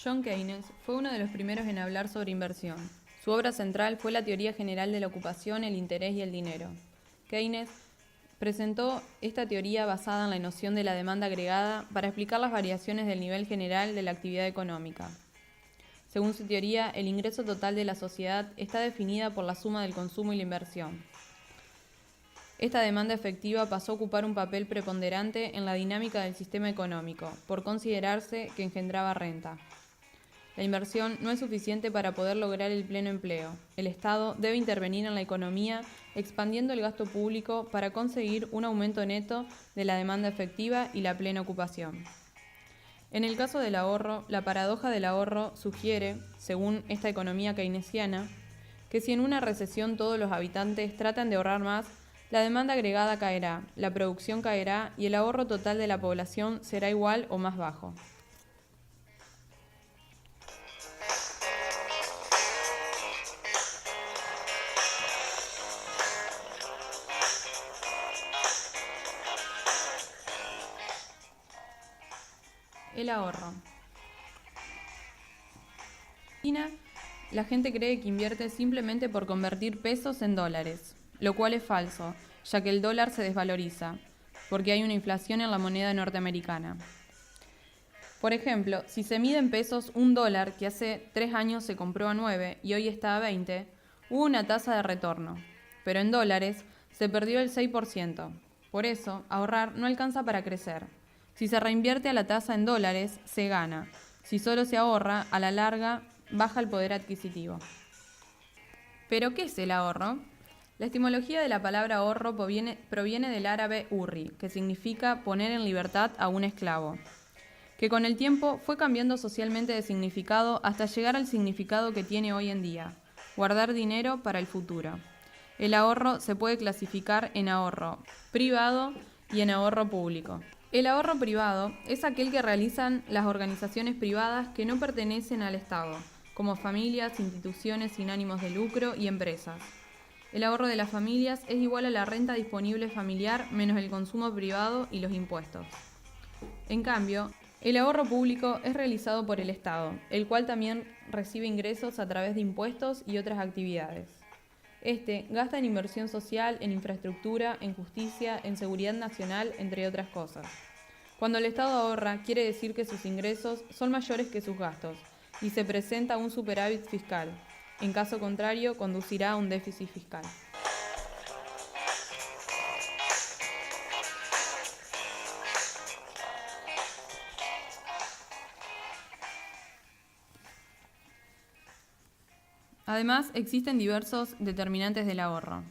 John Keynes fue uno de los primeros en hablar sobre inversión. Su obra central fue la teoría general de la ocupación, el interés y el dinero. Keynes presentó esta teoría basada en la noción de la demanda agregada para explicar las variaciones del nivel general de la actividad económica. Según su teoría, el ingreso total de la sociedad está definida por la suma del consumo y la inversión. Esta demanda efectiva pasó a ocupar un papel preponderante en la dinámica del sistema económico, por considerarse que engendraba renta. La inversión no es suficiente para poder lograr el pleno empleo. El Estado debe intervenir en la economía expandiendo el gasto público para conseguir un aumento neto de la demanda efectiva y la plena ocupación. En el caso del ahorro, la paradoja del ahorro sugiere, según esta economía keynesiana, que si en una recesión todos los habitantes tratan de ahorrar más, la demanda agregada caerá, la producción caerá y el ahorro total de la población será igual o más bajo. El ahorro. En Argentina, la gente cree que invierte simplemente por convertir pesos en dólares, lo cual es falso, ya que el dólar se desvaloriza, porque hay una inflación en la moneda norteamericana. Por ejemplo, si se mide en pesos un dólar que hace 3 años se compró a 9 y hoy está a 20, hubo una tasa de retorno, pero en dólares se perdió el 6%. Por eso, ahorrar no alcanza para crecer. Si se reinvierte a la tasa en dólares, se gana. Si solo se ahorra, a la larga, baja el poder adquisitivo. ¿Pero qué es el ahorro? La etimología de la palabra ahorro proviene del árabe urri, que significa poner en libertad a un esclavo, que con el tiempo fue cambiando socialmente de significado hasta llegar al significado que tiene hoy en día: guardar dinero para el futuro. El ahorro se puede clasificar en ahorro privado y en ahorro público. El ahorro privado es aquel que realizan las organizaciones privadas que no pertenecen al Estado, como familias, instituciones sin ánimos de lucro y empresas. El ahorro de las familias es igual a la renta disponible familiar menos el consumo privado y los impuestos. En cambio, el ahorro público es realizado por el Estado, el cual también recibe ingresos a través de impuestos y otras actividades. Este gasta en inversión social, en infraestructura, en justicia, en seguridad nacional, entre otras cosas. Cuando el Estado ahorra, quiere decir que sus ingresos son mayores que sus gastos y se presenta un superávit fiscal. En caso contrario, conducirá a un déficit fiscal. Además, existen diversos determinantes del ahorro.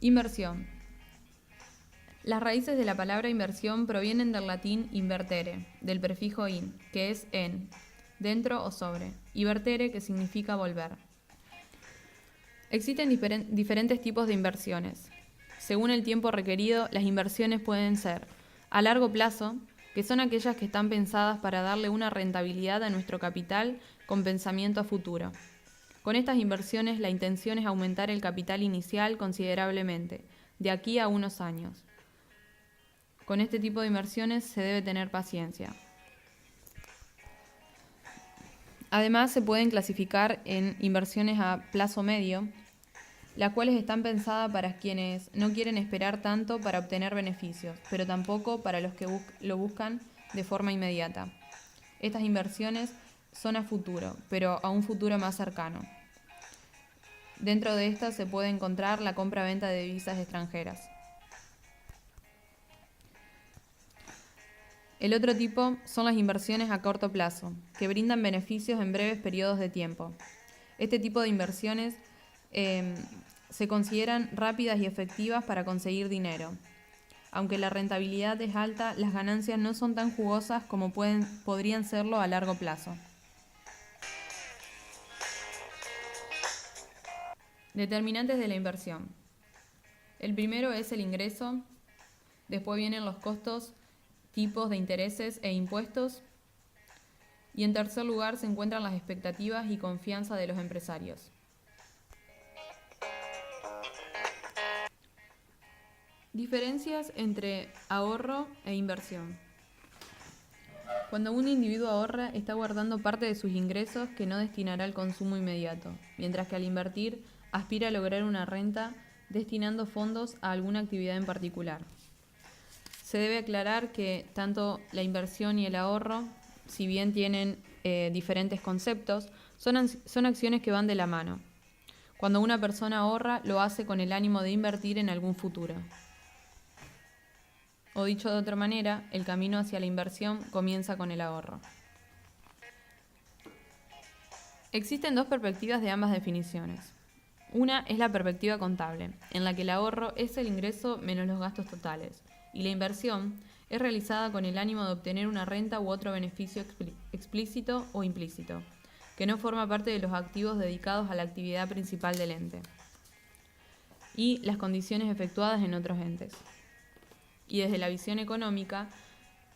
Inversión. Las raíces de la palabra inversión provienen del latín invertere, del prefijo in, que es en, dentro o sobre, y vertere, que significa volver. Existen diferentes tipos de inversiones. Según el tiempo requerido, las inversiones pueden ser a largo plazo, que son aquellas que están pensadas para darle una rentabilidad a nuestro capital con pensamiento a futuro. Con estas inversiones, la intención es aumentar el capital inicial considerablemente, de aquí a unos años. Con este tipo de inversiones se debe tener paciencia. Además, se pueden clasificar en inversiones a plazo medio, las cuales están pensadas para quienes no quieren esperar tanto para obtener beneficios, pero tampoco para los que lo buscan de forma inmediata. Estas inversiones son a futuro, pero a un futuro más cercano. Dentro de estas se puede encontrar la compra-venta de divisas extranjeras. El otro tipo son las inversiones a corto plazo, que brindan beneficios en breves periodos de tiempo. Este tipo de inversiones se consideran rápidas y efectivas para conseguir dinero. Aunque la rentabilidad es alta, las ganancias no son tan jugosas como podrían serlo a largo plazo. Determinantes de la inversión. El primero es el ingreso, después vienen los costos, tipos de intereses e impuestos, y en tercer lugar se encuentran las expectativas y confianza de los empresarios. Diferencias entre ahorro e inversión. Cuando un individuo ahorra, está guardando parte de sus ingresos que no destinará al consumo inmediato, mientras que al invertir aspira a lograr una renta destinando fondos a alguna actividad en particular. Se debe aclarar que tanto la inversión y el ahorro, si bien tienen diferentes conceptos, son acciones que van de la mano. Cuando una persona ahorra, lo hace con el ánimo de invertir en algún futuro. O dicho de otra manera, el camino hacia la inversión comienza con el ahorro. Existen dos perspectivas de ambas definiciones. Una es la perspectiva contable, en la que el ahorro es el ingreso menos los gastos totales, y la inversión es realizada con el ánimo de obtener una renta u otro beneficio explícito o implícito, que no forma parte de los activos dedicados a la actividad principal del ente, y las condiciones efectuadas en otros entes. Y desde la visión económica,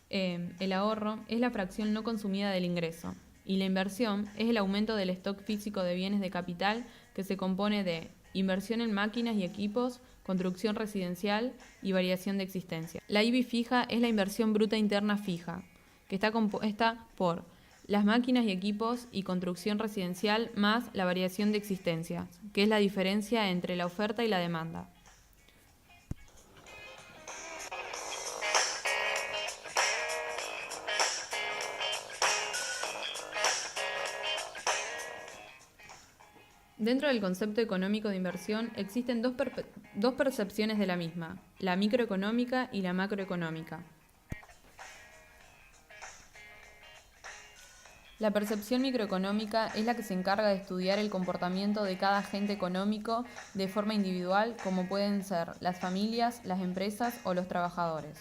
el ahorro es la fracción no consumida del ingreso, y la inversión es el aumento del stock físico de bienes de capital que se compone de inversión en máquinas y equipos, construcción residencial y variación de existencia. La IBI fija es la inversión bruta interna fija, que está compuesta por las máquinas y equipos y construcción residencial más la variación de existencia, que es la diferencia entre la oferta y la demanda. Dentro del concepto económico de inversión existen dos percepciones de la misma, la microeconómica y la macroeconómica. La percepción microeconómica es la que se encarga de estudiar el comportamiento de cada agente económico de forma individual, como pueden ser las familias, las empresas o los trabajadores.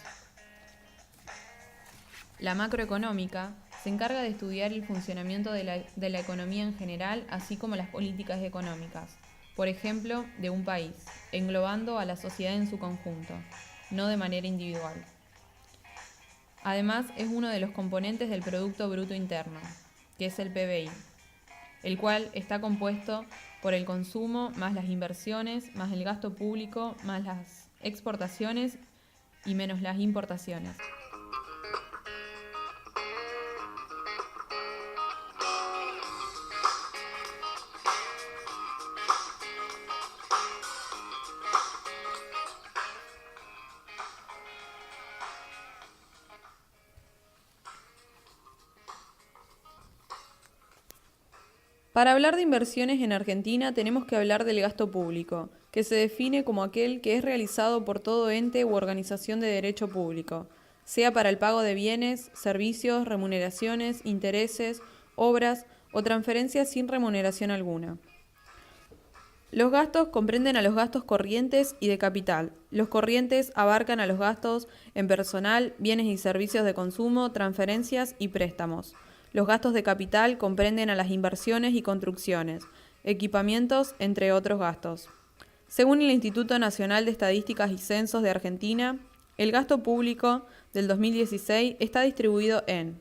La macroeconómica se encarga de estudiar el funcionamiento de la economía en general, así como las políticas económicas, por ejemplo, de un país, englobando a la sociedad en su conjunto, no de manera individual. Además, es uno de los componentes del Producto Bruto Interno, que es el PBI, el cual está compuesto por el consumo, más las inversiones, más el gasto público, más las exportaciones y menos las importaciones. Para hablar de inversiones en Argentina tenemos que hablar del gasto público, que se define como aquel que es realizado por todo ente u organización de derecho público, sea para el pago de bienes, servicios, remuneraciones, intereses, obras o transferencias sin remuneración alguna. Los gastos comprenden a los gastos corrientes y de capital. Los corrientes abarcan a los gastos en personal, bienes y servicios de consumo, transferencias y préstamos. Los gastos de capital comprenden a las inversiones y construcciones, equipamientos, entre otros gastos. Según el Instituto Nacional de Estadísticas y Censos de Argentina, el gasto público del 2016 está distribuido en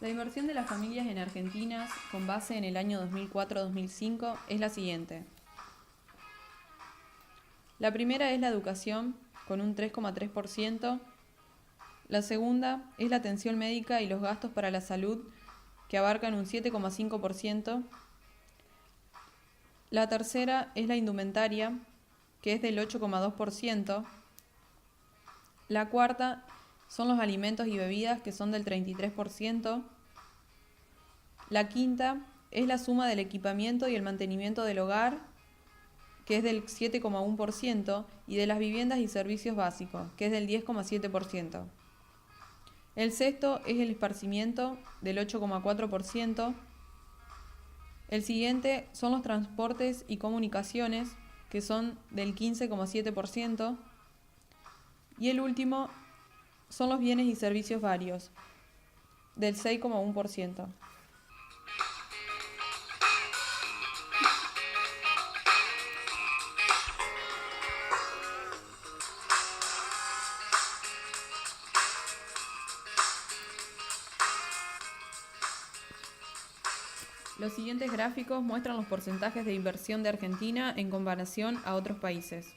La inversión de las familias en Argentina, con base en el año 2004-2005, es la siguiente. La primera es la educación, con un 3,3%. La segunda es la atención médica y los gastos para la salud, que abarcan un 7,5%. La tercera es la indumentaria, que es del 8,2%. La cuarta son los alimentos y bebidas, que son del 33%. La quinta es la suma del equipamiento y el mantenimiento del hogar, que es del 7,1%, y de las viviendas y servicios básicos, que es del 10,7%. El sexto es el esparcimiento, del 8,4%. El siguiente son los transportes y comunicaciones, que son del 15,7%. Y el último son los bienes y servicios varios, del 6,1%. Los siguientes gráficos muestran los porcentajes de inversión de Argentina en comparación a otros países.